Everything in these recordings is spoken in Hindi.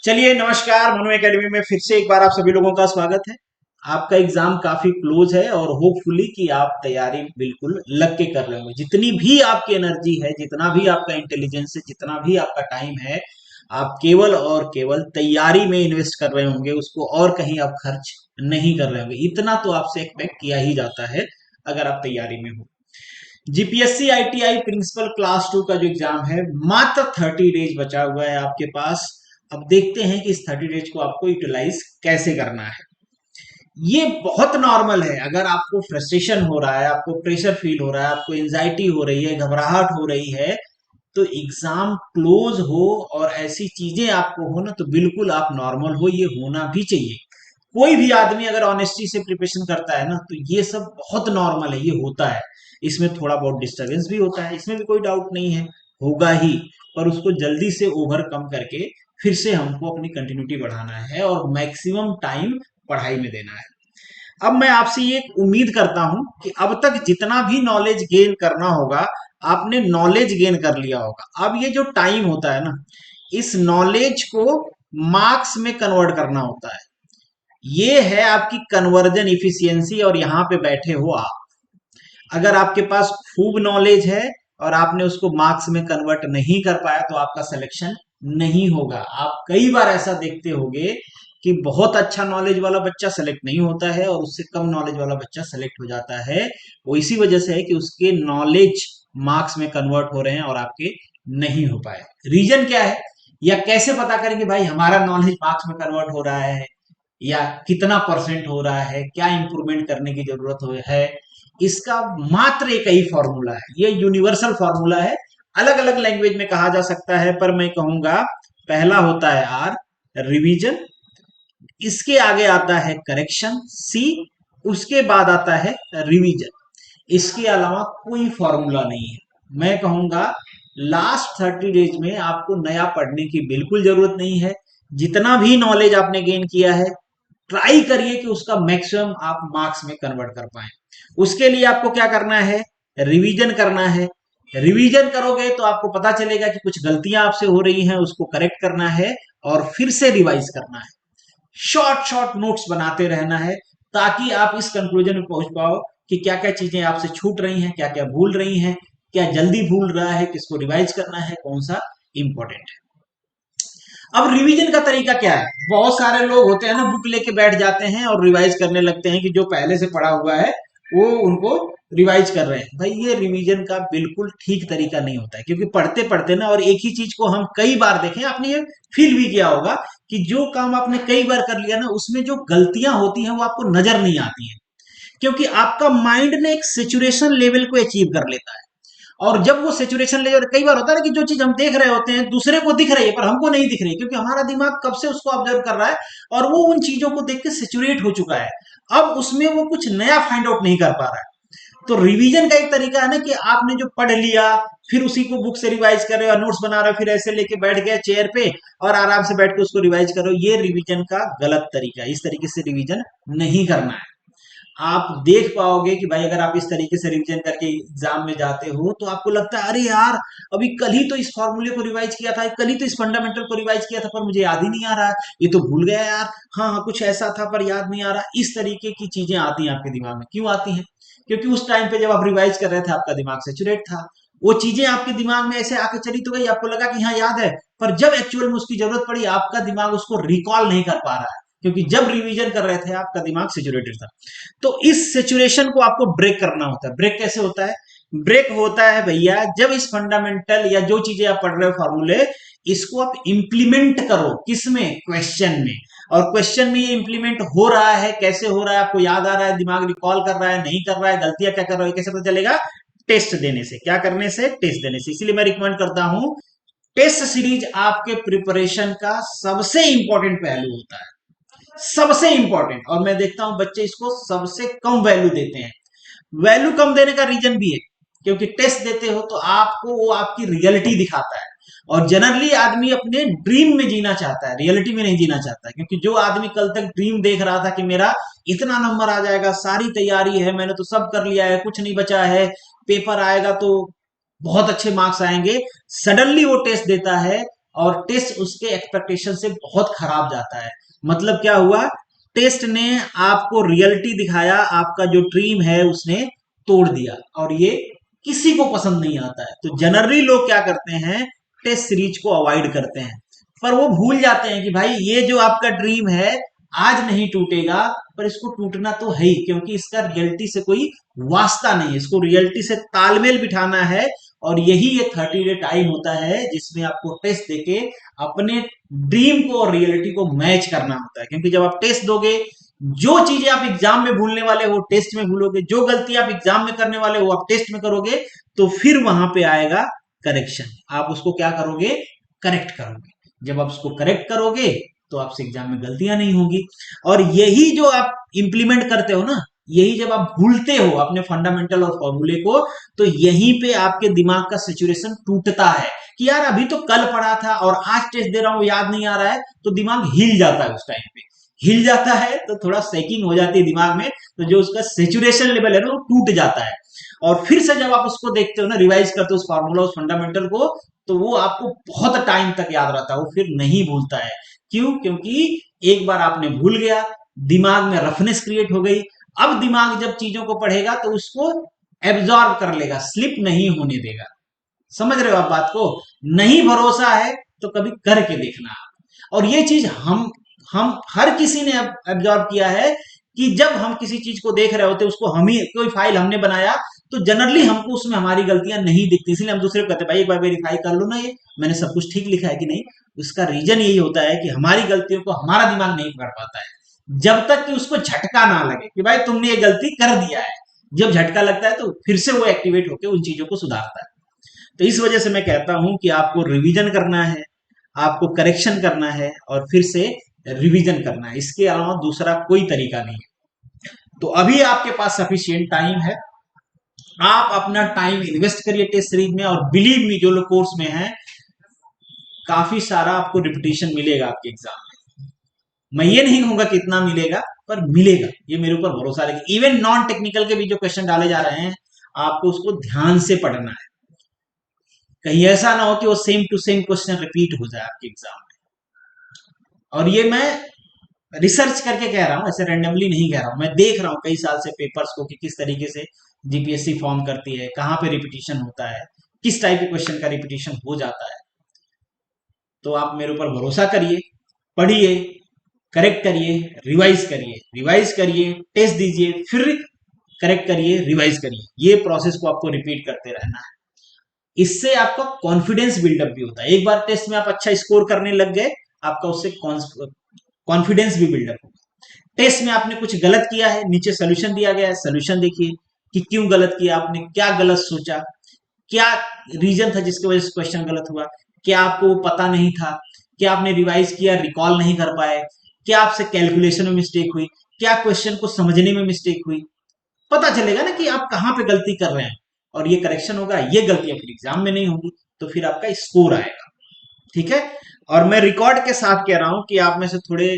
चलिए नमस्कार, मनु एकेडमी में फिर से एक बार आप सभी लोगों का स्वागत है। आपका एग्जाम काफी क्लोज है और होपफुली कि आप तैयारी बिल्कुल लग के कर रहे होंगे। जितनी भी आपकी एनर्जी है, जितना भी आपका इंटेलिजेंस है, जितना भी आपका टाइम है, आप केवल और केवल तैयारी में इन्वेस्ट कर रहे होंगे, उसको और कहीं आप खर्च नहीं कर रहे होंगे। इतना तो आपसे एक्सपेक्ट किया ही जाता है अगर आप तैयारी में हो। जीपीएससी आईटीआई प्रिंसिपल क्लास 2 का जो एग्जाम है, मात्र 30 डेज बचा हुआ है आपके पास। अब देखते हैं कि इस 30 डेज को आपको यूटिलाइज कैसे करना है। ये बहुत नॉर्मल है। अगर आपको फ्रस्ट्रेशन हो रहा है, आपको प्रेशर फील हो रहा है, आपको एंजाइटी हो रही है, घबराहट हो रही है, तो एग्जाम क्लोज हो और ऐसी चीजें आपको हो ना, तो बिल्कुल आप नॉर्मल हो, ये होना भी चाहिए। कोई भी आदमी अगर ऑनेस्टी से प्रिपरेशन करता है ना, तो ये सब बहुत नॉर्मल है, ये होता है। इसमें थोड़ा बहुत डिस्टर्बेंस भी होता है, इसमें भी कोई डाउट नहीं है, होगा ही। पर उसको जल्दी से ओवरकम करके फिर से हमको अपनी कंटिन्यूटी बढ़ाना है और मैक्सिमम टाइम पढ़ाई में देना है। अब मैं आपसे ये उम्मीद करता हूं कि अब तक जितना भी नॉलेज गेन करना होगा, आपने नॉलेज गेन कर लिया होगा। अब ये जो टाइम होता है ना, इस नॉलेज को मार्क्स में कन्वर्ट करना होता है। ये है आपकी कन्वर्जन इफिशियंसी, और यहां पे बैठे हो आप। अगर आपके पास खूब नॉलेज है और आपने उसको मार्क्स में कन्वर्ट नहीं कर पाया, तो आपका सिलेक्शन नहीं होगा। आप कई बार ऐसा देखते होंगे कि बहुत अच्छा नॉलेज वाला बच्चा सेलेक्ट नहीं होता है और उससे कम नॉलेज वाला बच्चा सेलेक्ट हो जाता है। वो इसी वजह से है कि उसके नॉलेज मार्क्स में कन्वर्ट हो रहे हैं और आपके नहीं हो पाए। रीजन क्या है, या कैसे पता करें कि भाई हमारा नॉलेज मार्क्स में कन्वर्ट हो रहा है, या कितना परसेंट हो रहा है, क्या इंप्रूवमेंट करने की जरूरत है। इसका मात्र एक ही फॉर्मूला है, ये यूनिवर्सल फॉर्मूला है। अलग अलग लैंग्वेज में कहा जा सकता है, पर मैं कहूंगा पहला होता है आर, रिवीजन। इसके आगे आता है करेक्शन, सी। उसके बाद आता है रिवीजन। इसके अलावा कोई फॉर्मूला नहीं है। मैं कहूंगा लास्ट 30 डेज में आपको नया पढ़ने की बिल्कुल जरूरत नहीं है। जितना भी नॉलेज आपने गेन किया है, ट्राई करिए कि उसका मैक्सिमम आप मार्क्स में कन्वर्ट कर पाए। उसके लिए आपको क्या करना है, रिवीजन करना है। रिवीजन करोगे तो आपको पता चलेगा कि कुछ गलतियां आपसे हो रही हैं, उसको करेक्ट करना है और फिर से रिवाइज करना है। शॉर्ट शॉर्ट नोट्स बनाते रहना है, ताकि आप इस कंक्लूजन में पहुंच पाओ कि क्या क्या चीजें आपसे छूट रही हैं, क्या क्या भूल रही हैं, क्या जल्दी भूल रहा है, किसको रिवाइज करना है, कौन सा इंपॉर्टेंट है। अब रिवीजन का तरीका क्या है, बहुत सारे लोग होते हैं ना, बुक लेके बैठ जाते हैं और रिवाइज करने लगते हैं कि जो पहले से पढ़ा हुआ है वो उनको रिवाइज कर रहे हैं। भाई ये रिवीजन का बिल्कुल ठीक तरीका नहीं होता है, क्योंकि पढ़ते पढ़ते ना, और एक ही चीज को हम कई बार देखें, आपने ये फील भी किया होगा कि जो काम आपने कई बार कर लिया ना, उसमें जो गलतियां होती हैं वो आपको नजर नहीं आती हैं, क्योंकि आपका माइंड ने एक सेचुरेशन लेवल को अचीव कर लेता है। और जब वो सेचुरेशन लेवल, कई बार होता है ना कि जो चीज हम देख रहे होते हैं दूसरे को दिख रही है पर हमको नहीं दिख रही, क्योंकि हमारा दिमाग कब से उसको ऑब्जर्व कर रहा है और वो उन चीजों को देख के सेचुरेट हो चुका है। अब उसमें वो कुछ नया फाइंड आउट नहीं कर पा रहा है। तो रिवीजन का एक तरीका है ना कि आपने जो पढ़ लिया, फिर उसी को बुक से रिवाइज कर रहे हो, नोट्स बना रहे हो, फिर ऐसे लेके बैठ गए चेयर पे और आराम से बैठ के उसको रिवाइज करो। ये रिवीजन का गलत तरीका है। इस तरीके से रिवीजन नहीं करना है। आप देख पाओगे कि भाई अगर आप इस तरीके से रिवीजन करके एग्जाम में जाते हो, तो आपको लगता है अरे यार, अभी कल ही तो इस फॉर्मूले को रिवाइज किया था, कल ही तो इस फंडामेंटल को रिवाइज किया था, पर मुझे याद ही नहीं आ रहा है, ये तो भूल गया यार। हाँ हाँ, कुछ ऐसा था पर याद नहीं आ रहा। इस तरीके की चीजें आती हैं आपके दिमाग में। क्यों आती हैं? क्योंकि उस टाइम पे जब आप रिवाइज कर रहे थे, आपका दिमाग सेचुरेट था। वो चीजें आपके दिमाग में ऐसे आके चली तो गई, आपको लगा कि हाँ याद है, पर जब एक्चुअल में उसकी जरूरत पड़ी, आपका दिमाग उसको रिकॉल नहीं कर पा रहा है, क्योंकि जब रिवीजन कर रहे थे आपका दिमाग सेचुरेटेड था। तो इस सिचुएशन को आपको ब्रेक करना होता है। ब्रेक कैसे होता है? ब्रेक होता है भैया, जब इस फंडामेंटल या जो चीजें आप पढ़ रहे हो फॉर्मूले, इसको आप इंप्लीमेंट करो। किसमें? क्वेश्चन में। और क्वेश्चन में ये इंप्लीमेंट हो रहा है, कैसे हो रहा है, आपको याद आ रहा है, दिमाग रिकॉल कर रहा है, नहीं कर रहा है, गलतियां क्या कर रहा है, कैसे पता चलेगा? टेस्ट देने से। क्या करने से? टेस्ट देने से। इसीलिए मैं रिकमेंड करता हूं, टेस्ट सीरीज आपके प्रिपरेशन का सबसे इंपॉर्टेंट पहलू होता है, सबसे इंपॉर्टेंट। और मैं देखता हूं बच्चे इसको सबसे कम वैल्यू देते हैं। वैल्यू कम देने का रीजन भी है, क्योंकि टेस्ट देते हो तो आपको वो आपकी रियलिटी दिखाता है, और जनरली आदमी अपने ड्रीम में जीना चाहता है, रियलिटी में नहीं जीना चाहता है। क्योंकि जो आदमी कल तक ड्रीम देख रहा था कि मेरा इतना नंबर आ जाएगा, सारी तैयारी है, मैंने तो सब कर लिया है, कुछ नहीं बचा है, पेपर आएगा तो बहुत अच्छे मार्क्स आएंगे, सडनली वो टेस्ट देता है और टेस्ट उसके एक्सपेक्टेशन से बहुत खराब जाता है। मतलब क्या हुआ, टेस्ट ने आपको रियलिटी दिखाया, आपका जो ड्रीम है उसने तोड़ दिया, और ये किसी को पसंद नहीं आता है। तो जनरली लोग क्या करते हैं, टेस्ट सीरीज को अवॉइड करते हैं, पर वो भूल जाते हैं कि भाई ये जो आपका ड्रीम है आज नहीं टूटेगा, पर इसको टूटना तो है ही, क्योंकि इसका रियलिटी से कोई वास्ता नहीं है, इसको रियलिटी से तालमेल बिठाना है। और यही ये 30 डे टाइम होता है जिसमें आपको टेस्ट देके अपने ड्रीम को और रियलिटी को मैच करना होता है। क्योंकि जब आप टेस्ट दोगे, जो चीजें आप एग्जाम में भूलने वाले हो टेस्ट में भूलोगे, जो गलती आप एग्जाम में करने वाले हो आप टेस्ट में करोगे, तो फिर वहां पे आएगा करेक्शन। आप उसको क्या करोगे, करेक्ट करोगे। जब आप उसको करेक्ट करोगे तो आपसे एग्जाम में गलतियां नहीं होगी। और यही जो आप इंप्लीमेंट करते हो ना, यही जब आप भूलते हो अपने फंडामेंटल और फॉर्मूले को, तो यहीं पे आपके दिमाग का सिचुएशन टूटता है कि यार अभी तो कल पढ़ा था और आज टेस्ट दे रहा हूं याद नहीं आ रहा है, तो दिमाग हिल जाता है। उस टाइम पे हिल जाता है तो थोड़ा सेकिंग हो जाती है दिमाग में, तो जो उसका सेचुरेशन लेवल है ना वो टूट जाता है। और फिर से जब आप उसको देखते हो ना, रिवाइज करते हो उस फार्मूला उस फंडामेंटल को, तो वो आपको बहुत टाइम तक याद रहता है, वो फिर नहीं भूलता है। क्यों? क्योंकि एक बार आपने भूल गया, दिमाग में रफनेस क्रिएट हो गई। अब दिमाग जब चीजों को पढ़ेगा तो उसको एब्जॉर्ब कर लेगा, स्लिप नहीं होने देगा। समझ रहे हो आप बात को? नहीं भरोसा है तो कभी करके देखना। और ये चीज हम हर किसी ने एब्जॉर्ब किया है कि जब हम किसी चीज को देख रहे होते, उसको हम ही कोई फाइल हमने बनाया, तो जनरली हमको उसमें हमारी गलतियां नहीं दिखती, इसलिए हम दूसरे को कहते हैं भाई एक बार वेरीफाई कर लो ना, ये मैंने सब कुछ ठीक लिखा है कि नहीं। उसका रीजन यही होता है कि हमारी गलतियों को हमारा दिमाग नहीं पकड़ पाता है, जब तक कि उसको झटका ना लगे कि भाई तुमने ये गलती कर दिया है। जब झटका लगता है तो फिर से वो एक्टिवेट होकर उन चीजों को सुधारता है। तो इस वजह से मैं कहता हूं कि आपको रिवीजन करना है, आपको करेक्शन करना है, और फिर से रिवीजन करना है। इसके अलावा दूसरा कोई तरीका नहीं है। तो अभी आपके पास सफिशिएंट टाइम है, आप अपना टाइम इन्वेस्ट करिए टेस्ट सीरीज में। और बिलीव मी, जो लोग कोर्स में हैं, काफी सारा आपको रिपीटिशन मिलेगा आपके एग्जाम में। मैं ये नहीं कहूंगा कितना मिलेगा, पर मिलेगा, ये मेरे ऊपर भरोसा रखिए। इवन नॉन टेक्निकल के भी जो क्वेश्चन डाले जा रहे हैं, आपको उसको ध्यान से पढ़ना है। कहीं ऐसा ना हो कि वो same to same question repeat हो जाए आपके एग्जाम में। और ये मैं रिसर्च करके कह रहा हूं, ऐसे रैंडमली नहीं कह रहा हूं। मैं देख रहा हूं कई साल से पेपर्स को कि किस तरीके से जीपीएससी फॉर्म करती है, कहां पे रिपीटिशन होता है, किस टाइप के क्वेश्चन का रिपीटिशन हो जाता है। तो आप मेरे ऊपर भरोसा करिए, पढ़िए, करेक्ट करिए, रिवाइज करिए, टेस्ट दीजिए, फिर करेक्ट करिए, रिवाइज करिए। ये प्रोसेस को आपको रिपीट करते रहना है। इससे आपका कॉन्फिडेंस बिल्डअप भी होता है। एक बार टेस्ट में आप अच्छा स्कोर करने लग गए, आपका उससे कॉन्फिडेंस भी बिल्डअप होगा। टेस्ट में आपने कुछ गलत किया है, नीचे सोल्यूशन दिया गया है, सोल्यूशन देखिए कि क्यों गलत किया आपने, क्या गलत सोचा, क्या रीजन था जिसकी वजह से क्वेश्चन गलत हुआ, क्या आपको वो पता नहीं था, क्या आपने रिवाइज किया रिकॉल नहीं कर पाए, क्या आपसे कैलकुलेशन में मिस्टेक हुई, क्या क्वेश्चन को समझने में मिस्टेक हुई। पता चलेगा ना कि आप कहां पे गलती कर रहे हैं, और ये करेक्शन होगा, ये गलतियां फिर एग्जाम में नहीं होंगी, तो फिर आपका स्कोर आएगा। ठीक है? और मैं रिकॉर्ड के साथ कह रहा हूं कि आप में से थोड़े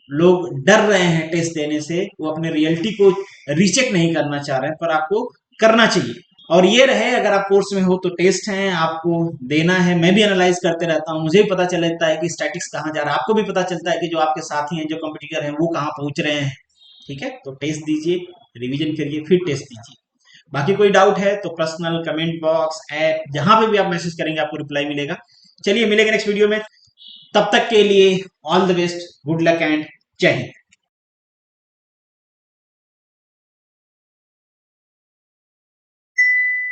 लोग डर रहे हैं टेस्ट देने से, वो अपने रियलिटी को रीचेक नहीं करना चाह रहे हैं, पर आपको करना चाहिए। और ये रहे, अगर आप कोर्स में हो तो टेस्ट हैं, आपको देना है। मैं भी एनालाइज करते रहता हूँ, मुझे भी पता चलता है कि स्टैटिक्स कहाँ जा रहा है, आपको भी पता चलता है कि जो आपके साथी हैं, जो कॉम्पिटिटर हैं, वो कहाँ पहुंच रहे हैं। ठीक है? तो टेस्ट दीजिए, रिवीजन करिए, फिर टेस्ट दीजिए। बाकी कोई डाउट है तो पर्सनल, कमेंट बॉक्स, ऐप, जहां पे भी आप मैसेज करेंगे आपको रिप्लाई मिलेगा। चलिए मिलेंगे नेक्स्ट वीडियो में, तब तक के लिए all the best, good luck and जय हिंद।